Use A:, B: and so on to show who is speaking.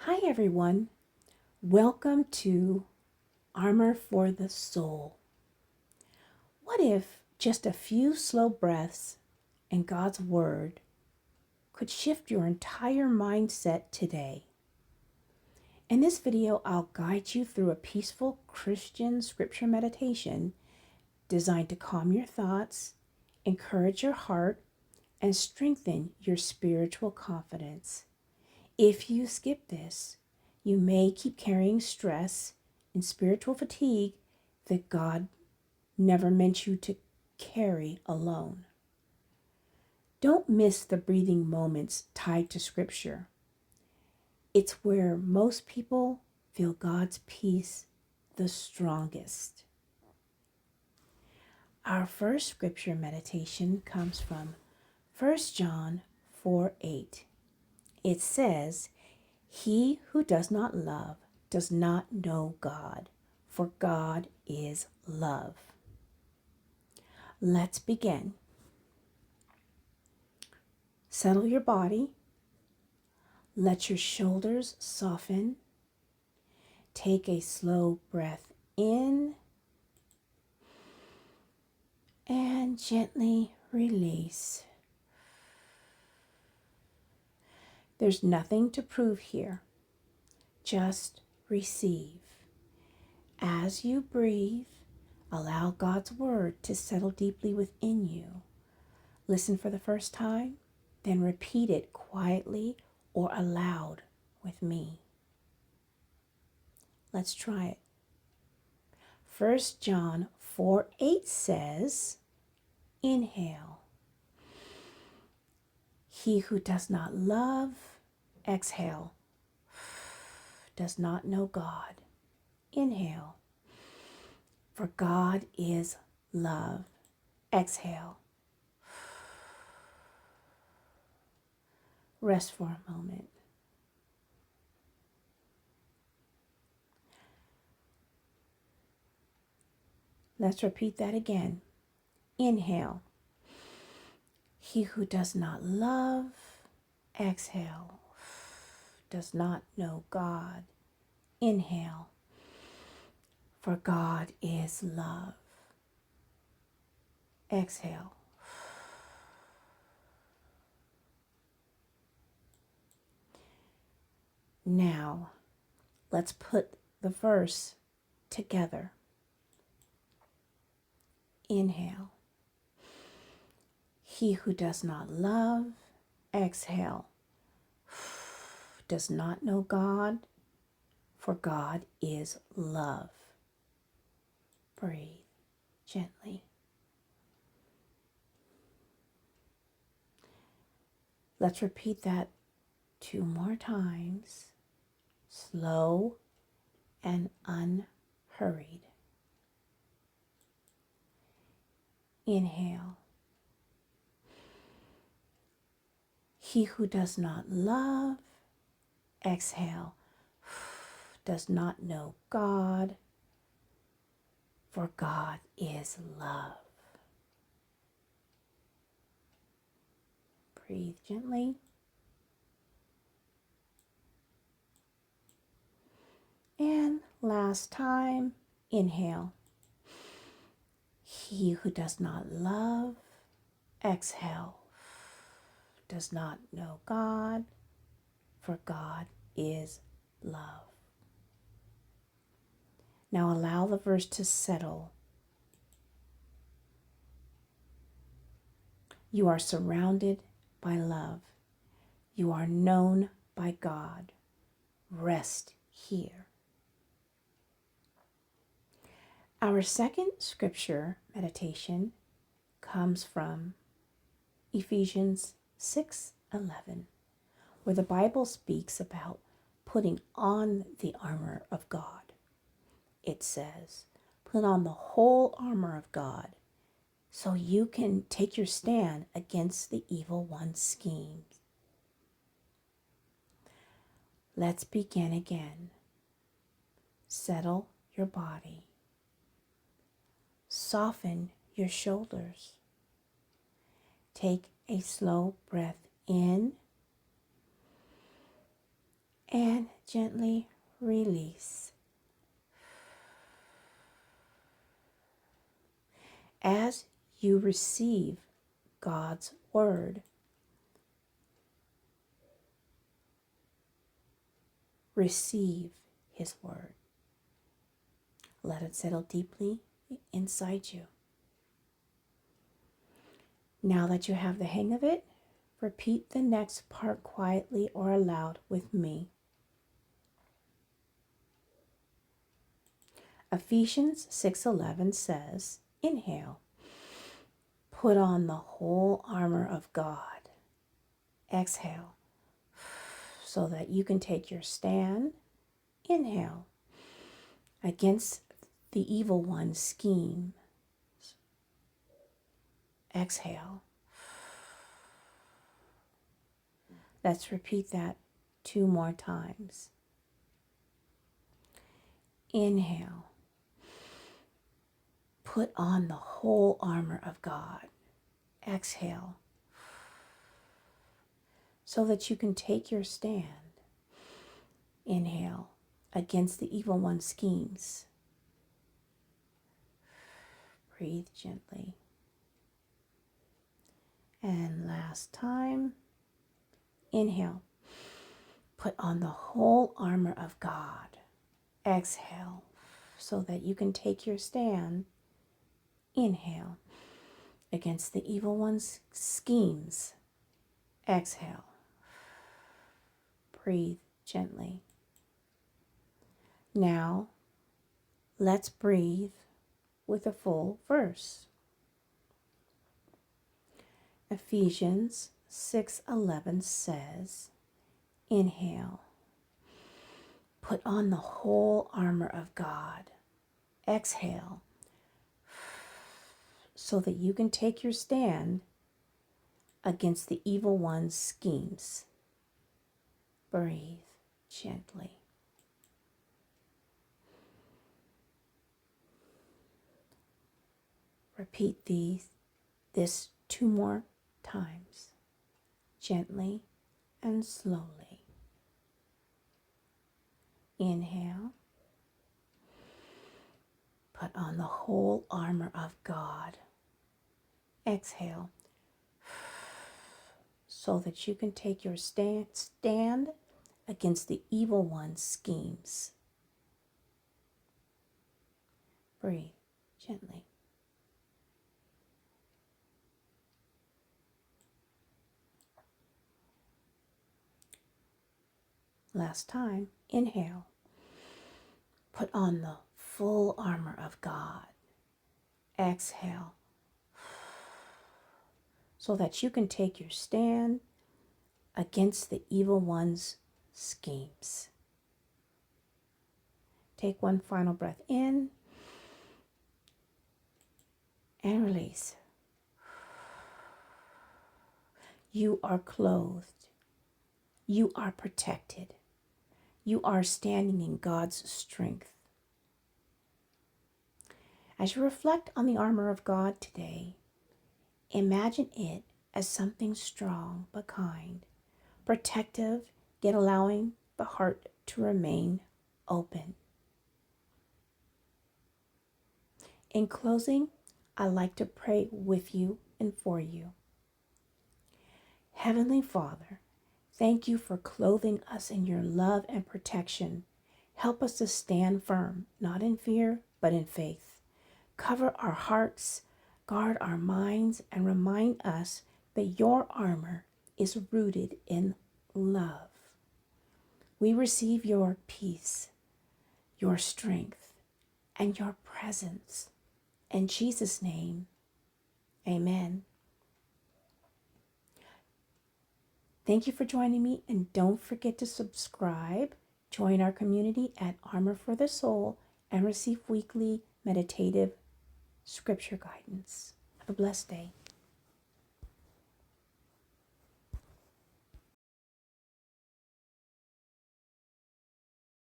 A: Hi, everyone. Welcome to Armor for the Soul. What if just a few slow breaths and God's Word could shift your entire mindset today? In this video, I'll guide you through a peaceful Christian scripture meditation designed to calm your thoughts, encourage your heart, and strengthen your spiritual confidence. If you skip this, you may keep carrying stress and spiritual fatigue that God never meant you to carry alone. Don't miss the breathing moments tied to Scripture. It's where most people feel God's peace the strongest. Our first Scripture meditation comes from 1 John 4:8. It says, "He who does not love does not know God, for God is love." Let's begin. Settle your body. Let your shoulders soften. Take a slow breath in and gently release. There's nothing to prove here. Just receive. As you breathe, allow God's word to settle deeply within you. Listen for the first time, then repeat it quietly or aloud with me. Let's try it. 1 John 4:8 says, inhale. He who does not love, exhale, does not know God. Inhale. For God is love. Exhale. Rest for a moment. Let's repeat that again. Inhale. He who does not love, exhale, does not know God. Inhale. For God is love. Exhale. Now, let's put the verse together. Inhale. He who does not love, exhale, does not know God, for God is love. Breathe gently. Let's repeat that 2 more times, slow and unhurried. Inhale. He who does not love, exhale, does not know God, for God is love. Breathe gently. And last time, inhale. He who does not love, exhale, does not know God, for God is love. Now allow the verse to settle. You are surrounded by love. You are known by God. Rest here. Our second scripture meditation comes from Ephesians 6:11, where the Bible speaks about putting on the armor of God. It says, put on the whole armor of God so you can take your stand against the evil one's schemes. Let's begin again. Settle your body. Soften your shoulders. Take a slow breath in and gently release. As you receive God's word, receive his word. Let it settle deeply inside you. Now that you have the hang of it, repeat the next part quietly or aloud with me. Ephesians 6:11 says, inhale, put on the whole armor of God. Exhale, so that you can take your stand. Inhale, against the evil one's scheme. Exhale. Let's repeat that 2 more times. Inhale. Put on the whole armor of God. Exhale. So that you can take your stand. Inhale. Against the evil one's schemes. Breathe gently. And last time. Inhale. Put on the whole armor of God. Exhale, so that you can take your stand. Inhale, against the evil one's schemes. Exhale. Breathe gently. Now, let's breathe with a full verse. Ephesians 6:11 says, inhale, put on the whole armor of God. Exhale, so that you can take your stand against the evil one's schemes. Breathe gently. Repeat this 2 more times, gently and slowly. Inhale. Put on the whole armor of God. Exhale, so that you can take your stand against the evil one's schemes. Breathe gently. Last time, inhale. Put on the full armor of God. Exhale, so that you can take your stand against the evil one's schemes. Take one final breath in and release. You are clothed. You are protected. You are standing in God's strength. As you reflect on the armor of God today, imagine it as something strong but kind, protective, yet allowing the heart to remain open. In closing, I'd like to pray with you and for you. Heavenly Father, thank you for clothing us in your love and protection. Help us to stand firm, not in fear, but in faith. Cover our hearts, guard our minds, and remind us that your armor is rooted in love. We receive your peace, your strength, and your presence. In Jesus' name, amen. Thank you for joining me, and don't forget to subscribe, join our community at Armor for the Soul, and receive weekly meditative scripture guidance. Have a blessed day.